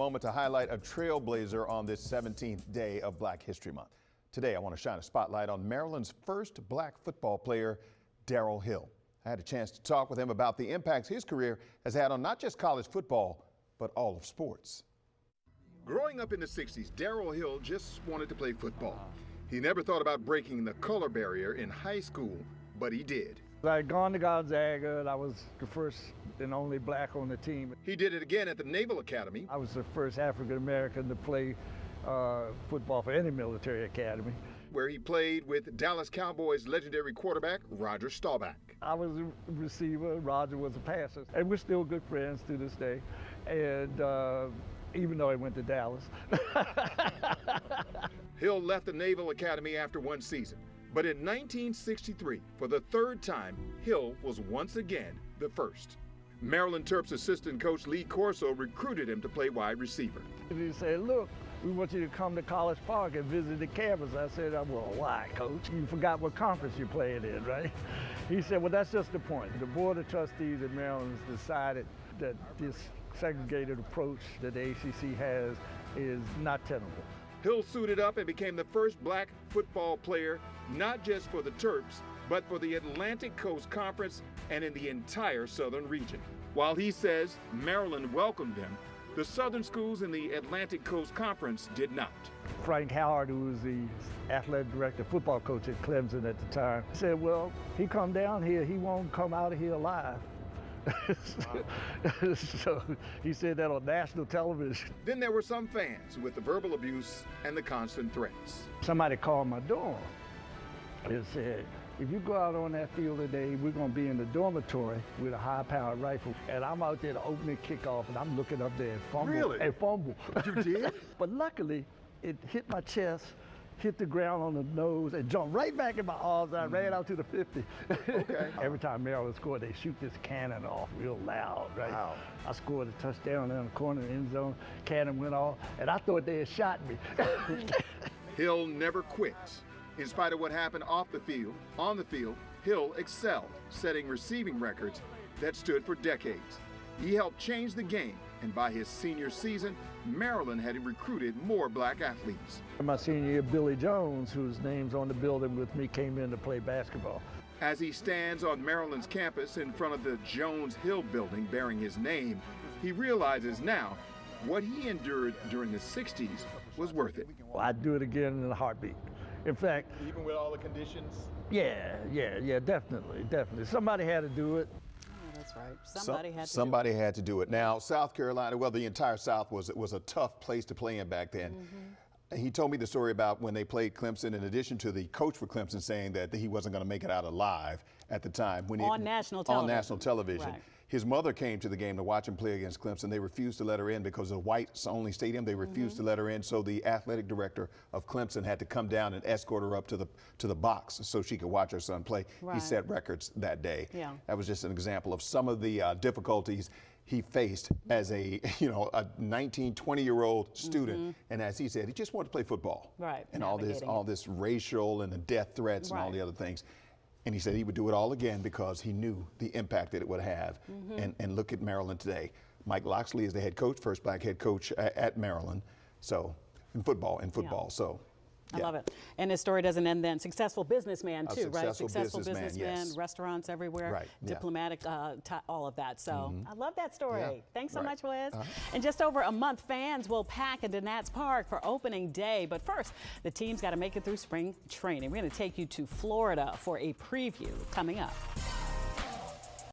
Moment to highlight a trailblazer on this 17th day of Black History Month. Today, I want to shine a spotlight on Maryland's first black football player, Darryl Hill. I had a chance to talk with him about the impacts his career has had on not just college football, but all of sports. Growing up in the 60s, Darryl Hill just wanted to play football. He never thought about breaking the color barrier in high school, but he did. I had gone to Gonzaga, and I was the first and only black on the team. He did it again at the Naval Academy. I was the first African-American to play football for any military academy. Where he played with Dallas Cowboys legendary quarterback Roger Staubach. I was a receiver, Roger was a passer, and we're still good friends to this day. And even though I went to Dallas. Hill left the Naval Academy after one season. But in 1963, for the third time, Hill was once again the first. Maryland Terps assistant coach Lee Corso recruited him to play wide receiver. He said, look, we want you to come to College Park and visit the campus. I said, well, why, coach? You forgot what conference you're playing in, right? He said, well, that's just the point. The Board of Trustees in Maryland has decided that this segregated approach that the ACC has is not tenable. Hill suited up and became the first black football player, not just for the Terps, but for the Atlantic Coast Conference and in the entire southern region. While he says Maryland welcomed him, the southern schools in the Atlantic Coast Conference did not. Frank Howard, who was the athletic director, football coach at Clemson at the time, said, well, he come down here, he won't come out of here alive. So he said that on national television. Then there were some fans with the verbal abuse and the constant threats. Somebody called my dorm and said, if you go out on that field today, we're going to be in the dormitory with a high-powered rifle. And I'm out there to open the kickoff, and I'm looking up there and fumble. Really? And fumble. You did? But luckily, it hit my chest, hit the ground on the nose, and jumped right back in my arms. I ran out to the 50. Okay. Every time Maryland scored, they shoot this cannon off real loud, right? Wow. I scored a touchdown in the corner of the end zone. Cannon went off, and I thought they had shot me. Hill never quit. In spite of what happened off the field, on the field, Hill excelled, setting receiving records that stood for decades. He helped change the game, and by his senior season, Maryland had recruited more black athletes. In my senior year, Billy Jones, whose name's on the building with me, came in to play basketball. As he stands on Maryland's campus in front of the Jones Hill building bearing his name, he realizes now what he endured during the 60s was worth it. Well, I'd do it again in a heartbeat. In fact, even with all the conditions? Yeah, definitely. Somebody had to do it. That's right. Somebody had to do it. Now, South Carolina, well, the entire South was a tough place to play in back then. He told me the story about when they played Clemson, in addition to the coach for Clemson saying that he wasn't going to make it out alive at the time. On national television. On national television. Right. His mother came to the game to watch him play against Clemson. They refused to let her in because of the whites-only stadium. They refused to let her in, so the athletic director of Clemson had to come down and escort her up to the box so she could watch her son play. Right. He set records that day. Yeah. That was just an example of some of the difficulties he faced as a 19, 20-year-old student. And as he said, he just wanted to play football. Right. And all this racial and the death threats and all the other things. And he said he would do it all again because he knew the impact that it would have. And look at Maryland today. Mike Loxley is the head coach, first black head coach at Maryland. So in football. Yeah. So I love it. And his story doesn't end then. Successful businessman too, right? Successful businessman, yes. Restaurants everywhere, right. diplomatic, all of that. So I love that story. Yeah. Thanks so much, Liz. In just over a month, fans will pack into Nats Park for opening day. But first, the team's got to make it through spring training. We're going to take you to Florida for a preview coming up.